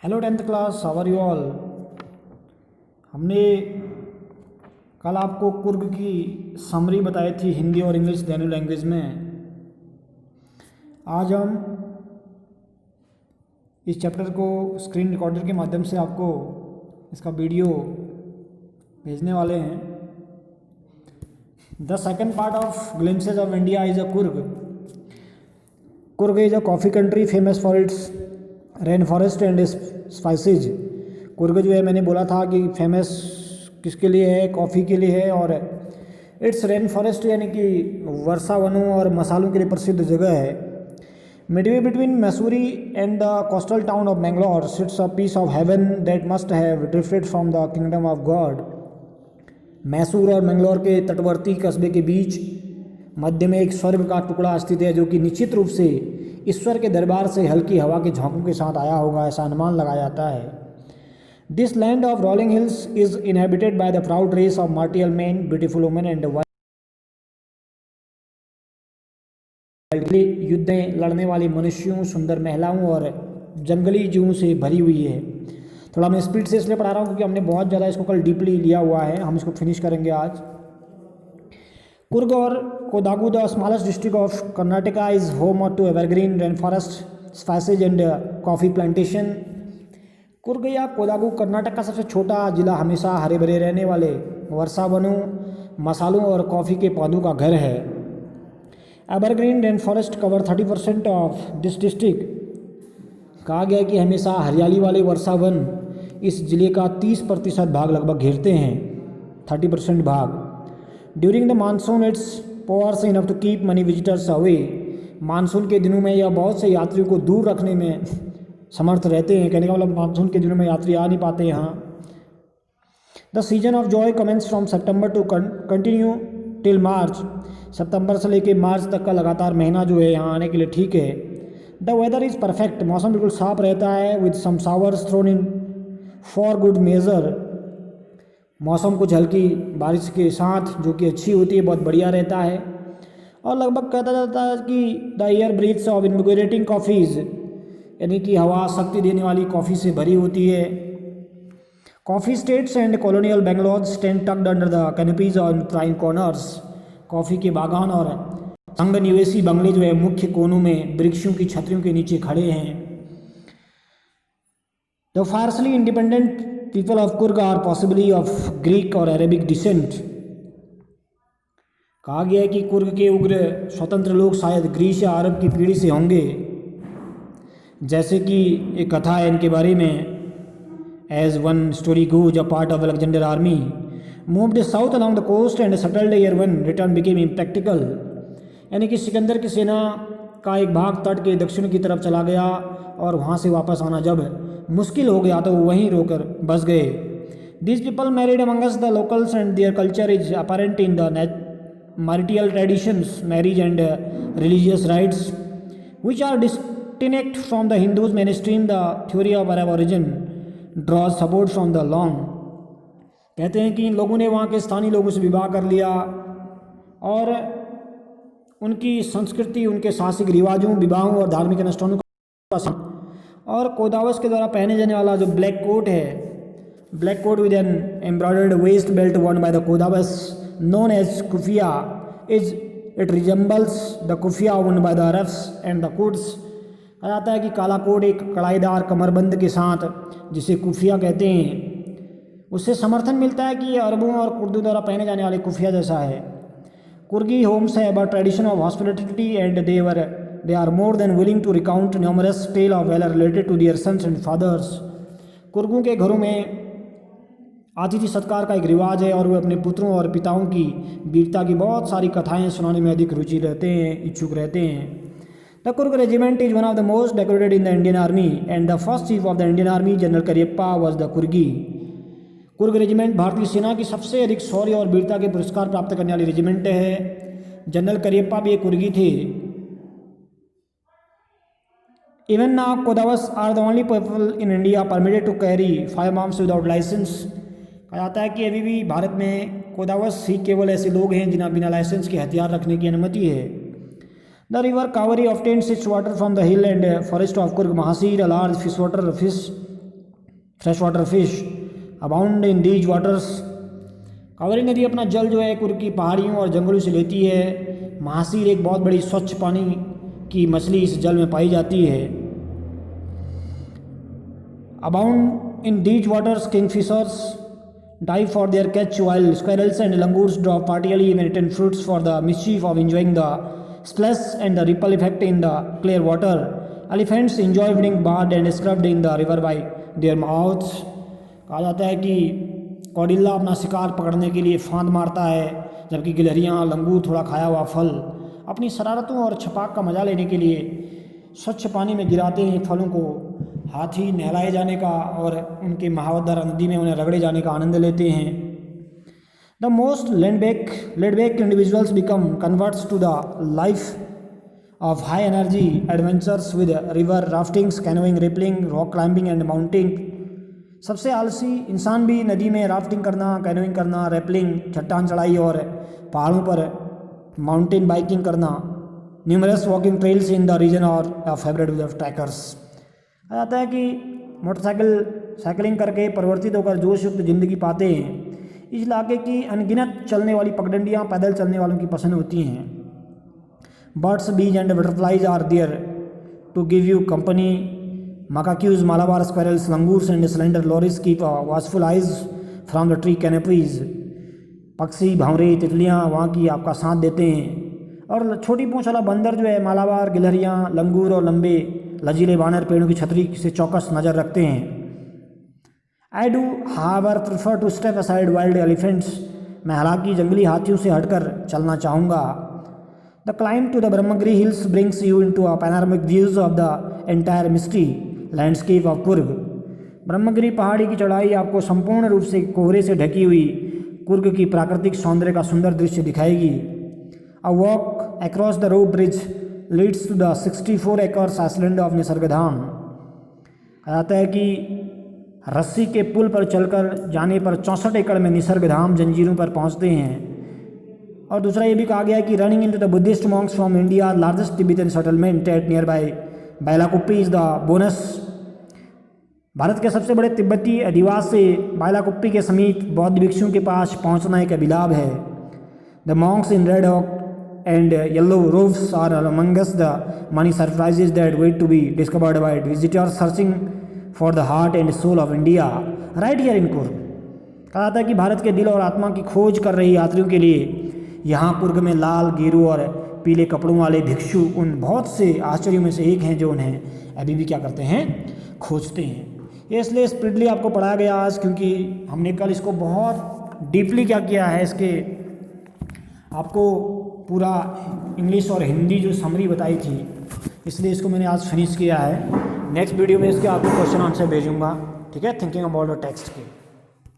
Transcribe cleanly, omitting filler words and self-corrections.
Hello 10th class, how are you all. हमने कल आपको कुर्ग की समरी बताई थी हिंदी और इंग्लिश दोनों लैंग्वेज में। आज हम इस चैप्टर को स्क्रीन रिकॉर्डर के माध्यम से आपको इसका वीडियो भेजने वाले हैं। The second part of glimpses of India is a Coorg. Coorg is a coffee country famous for its rain forest and spices. Coorg जो है, मैंने बोला था कि फेमस किसके लिए है, कॉफ़ी के लिए है, और इट्स रेन फॉरेस्ट यानी कि वर्षा वनों और मसालों के लिए प्रसिद्ध जगह है। Midway between Mysore and the coastal town of Mangalore sits a piece of heaven that must have drifted from the kingdom of God. Mysore और मैंगलोर के तटवर्ती कस्बे के बीच मध्य में एक स्वर्ग का टुकड़ा स्थित है, जो कि निश्चित रूप से ईश्वर के दरबार से हल्की हवा के झोंकों के साथ आया होगा, ऐसा अनुमान लगाया जाता है। This land of rolling hills is inhabited by the proud race of martial man, beautiful women and wildly युद्धें लड़ने वाले मनुष्यों, सुंदर महिलाओं और जंगली जीवों से भरी हुई है। थोड़ा मैं स्पीड से इसलिए पढ़ा रहा हूँ क्योंकि हमने बहुत ज़्यादा इसको कल डीपली लिया हुआ है, हम इसको फिनिश करेंगे आज। कुर्ग और Kodagu, the smallest district of Karnataka, is home to evergreen rain forest, spices and coffee plantation. Coorg या कोडागू कर्नाटक का सबसे छोटा जिला हमेशा हरे भरे रहने वाले वर्षा वनों, मसालों और कॉफ़ी के पौधों का घर है। Evergreen rain forest cover 30% of this district. कहा गया है कि हमेशा हरियाली वाले वर्षा वन इस जिले का 30% भाग लगभग घेरते हैं, 30% भाग। During the monsoon it's pours enough to keep many visitors away. Monsoon के दिनों में यह बहुत से यात्रियों को दूर रखने में समर्थ रहते हैं। कहने का मतलब मानसून के दिनों में यात्री आ नहीं पाते यहाँ। The season of joy commences from September to continue till March. सितंबर से लेकर मार्च तक का लगातार महीना जो है यहाँ आने के लिए ठीक है। The weather is perfect. मौसम बिल्कुल साफ रहता है। With some showers thrown in for good measure. मौसम कुछ हल्की बारिश के साथ जो कि अच्छी होती है, बहुत बढ़िया रहता है। और लगभग कहता जाता है कि the air breathes of invigorating coffees, यानी कि हवा शक्ति देने वाली कॉफ़ी से भरी होती है। Coffee estates and colonial Bangalore stand tucked under the canopies on prime corners. कॉफ़ी के बागान और संघ निवेशी बंगले जो है मुख्य कोनों में वृक्षों की छतरियों के नीचे खड़े हैं। The fiercely independent people of Coorg are possibly of Greek और अरेबिक डिसेंट। कहा गया है कि कुर्ग के उग्र स्वतंत्र लोग शायद ग्रीस या अरब की पीढ़ी से होंगे। जैसे कि एक कथा है इनके बारे में। As one story goes, a part of Alexander army moved south along the coast and settled year one return became impractical. यानी कि सिकंदर की सेना का एक भाग तट के दक्षिण की तरफ चला गया और वहाँ से वापस आना जब मुश्किल हो गया तो वहीं रोकर बस गए। These people married Among Us the locals and their culture is apparent in the marital traditions, marriage and religious rites, which are distinct from the Hindus mainstream. The theory of Arab origin draws support from the long. कहते हैं कि इन लोगों ने वहाँ के स्थानीय लोगों से विवाह कर लिया और उनकी संस्कृति, उनके साहसिक रिवाजों, विवाहों और धार्मिक अनुष्ठानों का। और कोदावस के द्वारा पहने जाने वाला जो ब्लैक कोट है, black coat with an embroidered waist belt worn by the Kodavas known as kufia it resembles the kufia worn by the Arabs and the Kurds। कहा जाता है कि काला कोट एक कड़ाईदार कमरबंद के साथ, जिसे कुफिया कहते हैं, उससे समर्थन मिलता है कि ये अरबों और कुर्दों द्वारा पहने जाने वाले कुफिया जैसा है। कुर्गी होम्स है about tradition of hospitality and they are more than willing to recount numerous tale of valour related to their sons and fathers. कुर्गों के घरों में अतिथि सत्कार का एक रिवाज है और वे अपने पुत्रों और पिताओं की वीरता की बहुत सारी कथाएं सुनाने में अधिक रुचि रहते हैं, इच्छुक रहते हैं। The Coorg regiment is one of the most decorated in the Indian army and the first chief of the Indian army general Cariappa was the कुर्गी। Coorg regiment भारतीय सेना की सबसे अधिक शौर्य और वीरता के पुरस्कार प्राप्त करने वाली रेजिमेंट है। जनरल करियप्पा भी एक कुर्गी थे। Even now Kodavas are the only people in India permitted to carry firearms without licence. कहा जाता है कि अभी भी भारत में कोदावस ही केवल ऐसे लोग हैं जिन्हें बिना लाइसेंस के हथियार रखने की अनुमति है। The river Kaveri obtains it's water from the hill and forest of Coorg mahseer, a large fish water fish fresh water fish abound in these waters. Kaveri नदी अपना जल जो है कुर्ग की पहाड़ियों और जंगलों से लेती है। महासीर एक बहुत बड़ी स्वच्छ पानी की मछली इस जल में पाई जाती है। Abound in these waters kingfishers dive for their catch, while squirrels and langurs drop partially emitted fruits for the mischief of enjoying the splash and the ripple effect in the clear water. Elephants enjoy being bathed and scrubbed in the river by their mouths. कहा जाता है कि कौडिल्ला अपना शिकार पकड़ने के लिए फांद मारता है, जबकि गिलहरियाँ लंगूर थोड़ा खाया हुआ फल अपनी शरारतों और छपाक का मजा लेने के लिए स्वच्छ पानी में गिराते हैं। फलों को हाथी नहलाए जाने का और उनके महावद्वारा नदी में उन्हें रगड़े जाने का आनंद लेते हैं। The most laid back individuals become converts to the life of high energy adventures with river raftings, canoeing, rappelling, rock climbing and mounting. सबसे आलसी इंसान भी नदी में राफ्टिंग करना, कैनोइंग करना, रेपलिंग, चट्टान चढ़ाई और पहाड़ों पर माउंटेन बाइकिंग करना। Numerous walking trails in the region are favourite with of trekkers. कहा जाता है कि साइकिलिंग करके परिवर्तित होकर जोश युक्त जिंदगी पाते हैं। इस इलाके की अनगिनत चलने वाली पगडंडियाँ पैदल चलने वालों की पसंद होती हैं। Birds, bees and butterflies are there to give you company. Macaques, Malabar squirrels, langurs and slender loris keep watchful eyes from the tree canopies. पक्षी, भंवरे, तितलियाँ वहाँ की आपका साथ देते हैं। और छोटी पूँछ वाला बंदर जो है, मालाबार, गिलहरियाँ, लंगूर और लंबे लजीले बानर पेड़ों की छतरी से चौकस नज़र रखते हैं। I do however prefer to step aside wild elephants. मैं हालांकि जंगली हाथियों से हटकर चलना चाहूँगा। The climb to the Brahmagiri hills brings you into a panoramic views of the entire misty landscape of Coorg. Brahmagiri पहाड़ी की चढ़ाई आपको संपूर्ण रूप से कोहरे से ढकी हुई कुर्ग की प्राकृतिक सौंदर्य का सुंदर दृश्य दिखाएगी। A walk across the rope bridge leads to the 64 acres island of Nisargadhama. कहता है कि रस्सी के पुल पर चलकर जाने पर 64 एकड़ में निसर्गधाम जंजीरों पर पहुंचते हैं। और दूसरा ये भी कहा गया है कि running into the Buddhist monks from India largest Tibetan settlement at nearby Bylakuppe is the bonus. Bharat के सबसे बड़े तिब्बती अधिवास से बायलाकुप्पी के समीप बौद्ध भिक्षुओं के पास पहुंचना एक अभिलाभ है। The monks in red hock and yellow robes are amongst the many surprises that wait to be discovered by visitors searching for the heart and soul of India right here in Kurg। कहा जाता है कि भारत के दिल और आत्मा की खोज कर रही यात्रियों के लिए यहाँ कुर्ग में लाल, गेरू और पीले कपड़ों वाले भिक्षु उन बहुत से आश्चर्यों में से एक हैं जो उन्हें अभी भी क्या करते हैं, खोजते हैं। ये इसलिए स्प्रिडली आपको पढ़ाया गया आज, क्योंकि हमने कल इसको बहुत डीपली क्या किया है, इसके आपको पूरा इंग्लिश और हिंदी जो समरी बताई थी, इसलिए इसको मैंने आज फिनिश किया है। नेक्स्ट वीडियो में इसके आपको क्वेश्चन आंसर भेजूंगा, ठीक है, थिंकिंग अबाउट द टेक्स्ट के।